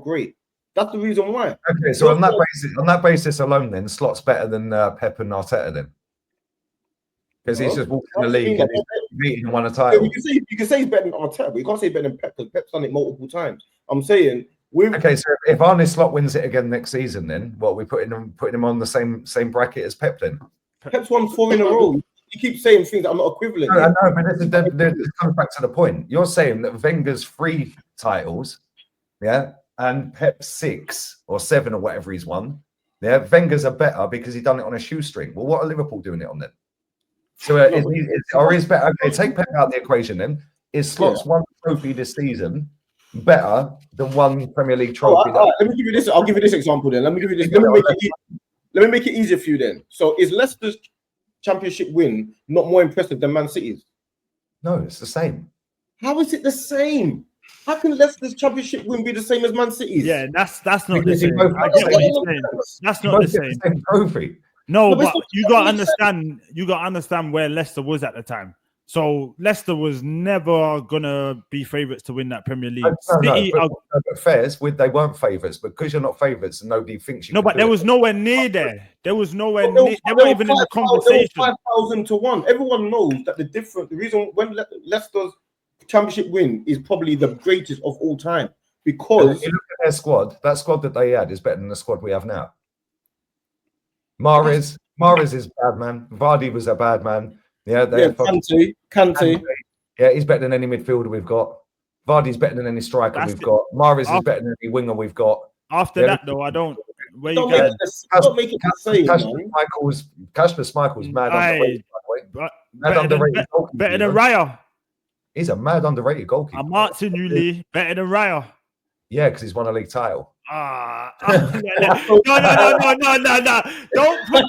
great. That's the reason why. Okay, so on that basis alone, then Slot's better than Pep and Arteta, then, because he's just walked in the league and he's beaten and won a title. You can say he's better than Arteta, but you can't say better than Pep because Pep's done it multiple times. I'm saying okay, so if Arne Slot wins it again next season, then what, are we putting him on the same bracket as Pep then? Pep's won 4 in a row. You keep saying things that are not equivalent. No, I know, but this comes back to the point. You're saying that Wenger's 3 titles, yeah, and Pep's 6 or 7 or whatever he's won, yeah, Wenger's are better because he done it on a shoestring. Well, what are Liverpool doing it on then? So is better? Okay, take Pep out the equation then. Is Slot's 1 trophy this season better than 1 Premier League trophy? Let me give you this. I'll give you this example then. Let me make it easier for you then. So is Leicester's Championship win not more impressive than Man City's? No, it's the same. How is it the same? How can Leicester's Championship win be the same as Man City's? Yeah, that's not the same. I get what you're saying. That's not the same trophy. No, but you got to understand where Leicester was at the time. So Leicester was never gonna be favourites to win that Premier League. But Fairs, they weren't favourites because you're not favourites and nobody thinks you. No, but there was nowhere near there. There was nowhere near. They weren't even in the conversation. 5,000 to 1. Everyone knows that the reason when Leicester's Championship win is probably the greatest of all time because you look at their squad. That squad that they had is better than the squad we have now. Mahrez is bad man. Vardy was a bad man. Yeah, Kante. Yeah, he's better than any midfielder we've got. Vardy's better than any striker we've got. Mahrez is better than any winger we've got. After that, though, I don't. Where you going? Don't make it the same, Kasper Schmeichel's mad underrated, by the way. Better than Raya. He's a mad underrated goalkeeper. Martin Uli, better than Raya. Yeah, because he's won a league title. No. Don't put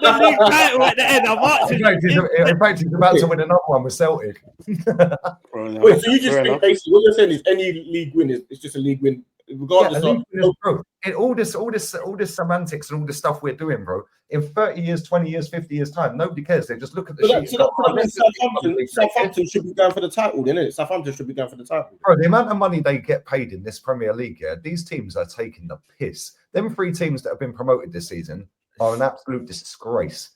the league title at the end. In fact, he's about to win another one with Celtic. Wait, so you just think basically what you're saying is any league win is just a league win, regardless of all this semantics and all this stuff we're doing, bro. In 30 years, 20 years, 50 years time, nobody cares. They just look at the sheet. Southampton should be going for the title, didn't it? Southampton should be going for the title. Bro, the amount of money they get paid in this Premier League, yeah, these teams are taking the piss. Them 3 teams that have been promoted this season are an absolute disgrace.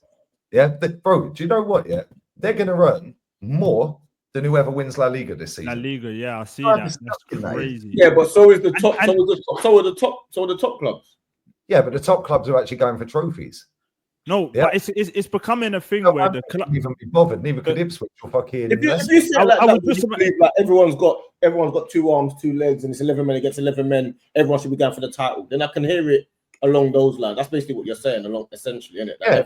Yeah, bro, do you know what? Yeah, they're going to earn more than whoever wins La Liga this season. La Liga, yeah, I see that. That's crazy. Yeah, but so is the top. So are the top clubs. Yeah, but the top clubs are actually going for trophies. No, yeah. But it's becoming a thing where the club can't even be bothered. Neither could Ipswich or fucking. If you say like everyone's got 2 arms, 2 legs, and it's 11 men against 11 men, everyone should be going for the title. Then I can hear it along those lines. That's basically what you're saying, essentially, isn't it? Yeah,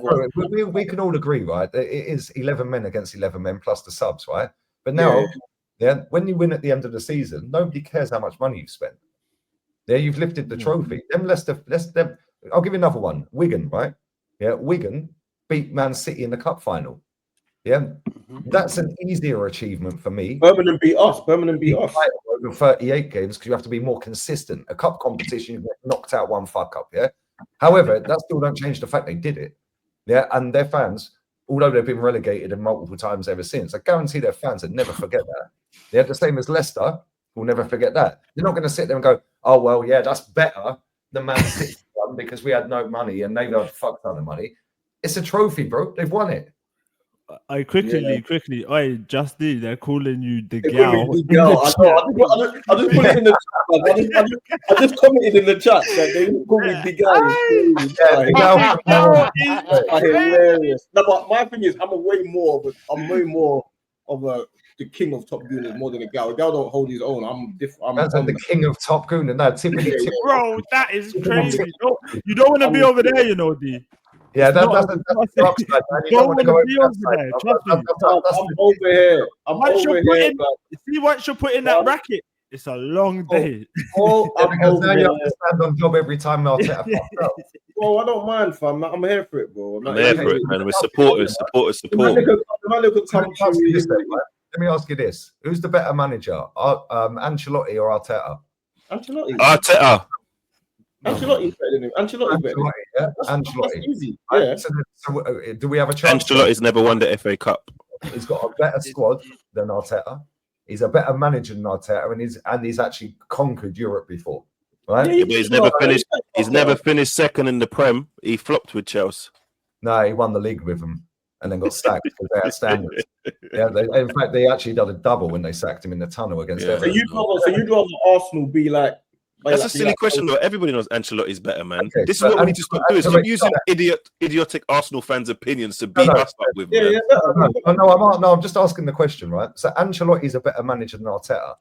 we can all agree, right? It is 11 men against 11 men plus the subs, right? But now, yeah, when you win at the end of the season, nobody cares how much money you've spent. There, you've lifted the trophy. Leicester, I'll give you another one. Wigan, right? Yeah, Wigan beat Man City in the cup final. Yeah, that's an easier achievement for me. Birmingham beat us. Over 38 games because you have to be more consistent. A cup competition, you get knocked out 1 fuck up. Yeah. However, that still don't change the fact they did it. Yeah, and their fans, although they've been relegated multiple times ever since, I guarantee their fans will never forget that. They're the same as Leicester. Will never forget that. They're not going to sit there and go, "Oh well, yeah, that's better than Man City one because we had no money and they've had a fuck ton of money." It's a trophy, bro. They've won it. Quickly. Oi, Justy, they're calling you the gal. I just put it in the chat. I just commented in the chat that they call me the gal. Hilarious. No, but my thing is, I'm way more of the king of Top Gooners more than a gal. A gal don't hold his own. I'm different. That's the king of Top Gooner. No, bro, that is crazy. You don't want to be over there, you know, D. Yeah, that's the upside, man. You don't want to go I'm over here. Once you're putting that racket, it's a long day. Because now you have to stand on job every time Arteta fucks up. Bro, I don't mind, fam. I'm here for it, bro. I'm here for it, man. We're supporters. Let me ask you this: who's the better manager, Ancelotti or Arteta? Arteta. Ancelotti's better than him. Ancelotti's better. Yeah, Ancelotti. That's easy. Yeah. So, do we have a chance? Ancelotti's never won the FA Cup. He's got a better squad than Arteta. He's a better manager than Arteta, and he's actually conquered Europe before. right? Yeah, but he's never finished. He's never finished second in the Prem. He flopped with Chelsea. No, he won the league with them and then got sacked because they had standards. Yeah, in fact, they actually did a double when they sacked him in the tunnel against Everton. So you'd rather Arsenal be like? That's a silly question, though. Everybody knows Ancelotti's better, man. Okay, this is what we need to stop doing. Stop using idiotic Arsenal fans' opinions to beat us up with. I'm just asking the question, right? So Ancelotti's a better manager than Arteta.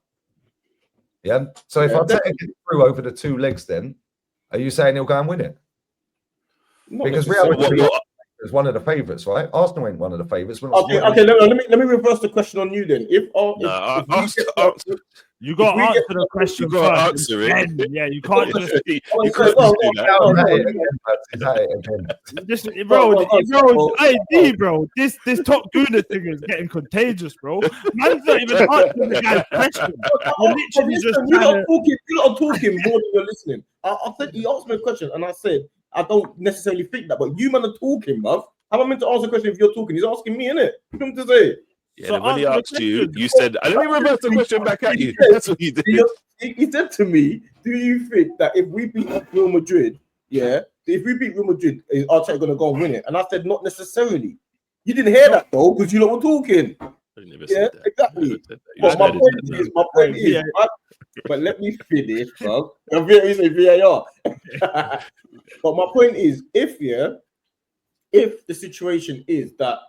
Yeah. So if Arteta gets through over the 2 legs, then are you saying he'll go and win it? Because Real Madrid is one of the favourites, right? Arsenal ain't one of the favourites. Okay. Let me reverse the question on you then. You got to answer the question. You got to answer it. Yeah, you can't just. Bro, this top gooner thing is getting contagious, bro. Man's not even answering the guy's question. You're literally just. You're not talking more than you're listening. I said he asked me a question, and I said I don't necessarily think that, but you man are talking, bruv. How am I meant to answer a question if you're talking? He's asking me, innit? What am I to say? Yeah, so when he asked you, you said, let me reverse the question back at you. That's what he did. He said to me, do you think that if we beat Real Madrid, if we beat Real Madrid, is Arteta going to go and win it? And I said, not necessarily. You didn't hear that, though, because you lot were talking. Exactly. But my point is, but let me finish, bro. You say VAR. But my point is, if the situation is that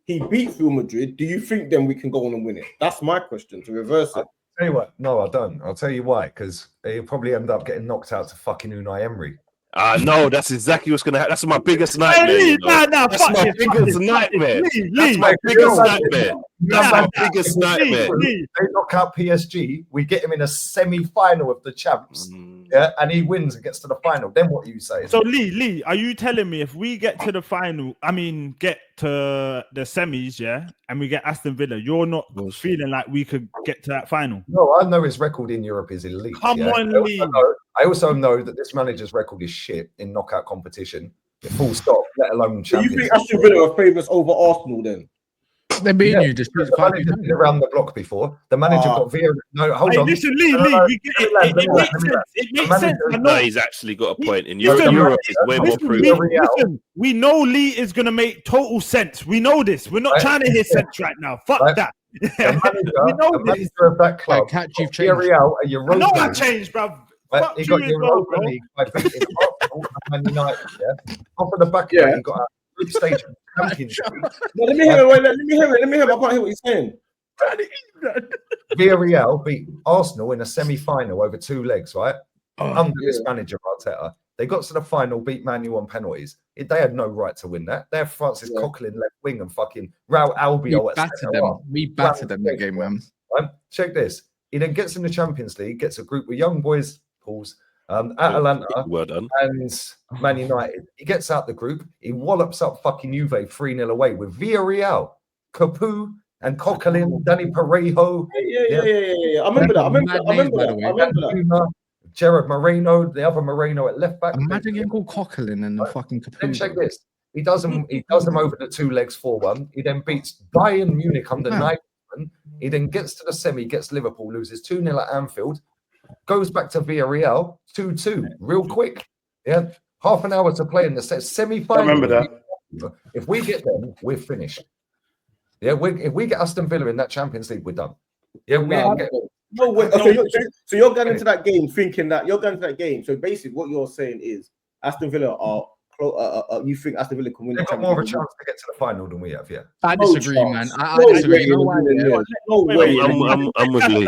he beats Real Madrid, do you think then we can go on and win it? That's my question, to reverse it. I'll tell you what, no, I don't. I'll tell you why, because he'll probably end up getting knocked out to fucking Unai Emery. No, that's exactly what's going to happen. That's my biggest nightmare. That's my biggest nightmare. That's my biggest nightmare. That's my biggest nightmare. They knock out PSG, we get him in a semi-final of the champs, and he wins and gets to the final. Then what do you say? So Lee, are you telling me if we get to the final, get to the semis, and we get Aston Villa, you're not feeling like we could get to that final? No, I know his record in Europe is elite. Come on, Lee. I also know that this manager's record is shit in knockout competition. Full stop, let alone champions. So you think Aston Villa are favourites over Arsenal then? They're beating you just the manager's been around the block before. The manager got Vieira. No, hold on. Listen, Lee, we get it. It makes sense. It makes sense. No, he's actually got a point. In Europe is way more proven. Listen, we know Lee is going to make total sense. We know this. We're not trying to hear sense right now. Fuck that. The manager of that club, Villarreal, a Europa. I know I changed, bro. He got Europa League by beating Arsenal and Man United. Off of the back, he got a group stage championship. No, let me hear it. Let me hear it. I can't hear what he's saying. Villarreal beat Arsenal in a semi-final over 2 legs, right? Under this manager Arteta. They got to the final, beat Man U on penalties. They had no right to win that. They have Francis Coquelin left wing and fucking Raul Albiol. We battered them that game, man. Check this. He then gets in the Champions League, gets a group with young boys, Atalanta and Man United. He gets out the group. He wallops up fucking Juve 3-0 away with Villarreal, Capu and Coquelin, Danny Parejo. Yeah. I remember that. Gerard Moreno, the other Moreno at left back. Imagine getting called Coquelin and the fucking Capu. Then check this. He does them over the 2 legs 4-1. He then beats Bayern Munich under Nagelsmann. He then gets to the semi, gets Liverpool, loses 2-0 at Anfield, goes back to Villarreal, 2-2, real quick. Yeah, half an hour to play in the semi-final. I remember that. If we get them, we're finished. Yeah, if we get Aston Villa in that Champions League, we're done. Yeah, we ain't get them. No, so you're going into that game thinking that you're going into that game. So basically, what you're saying is Aston Villa are. You think Aston Villa can win? They've got more of a chance to get to the final than we have. Yeah, I disagree, man. I disagree. I'm with Lee.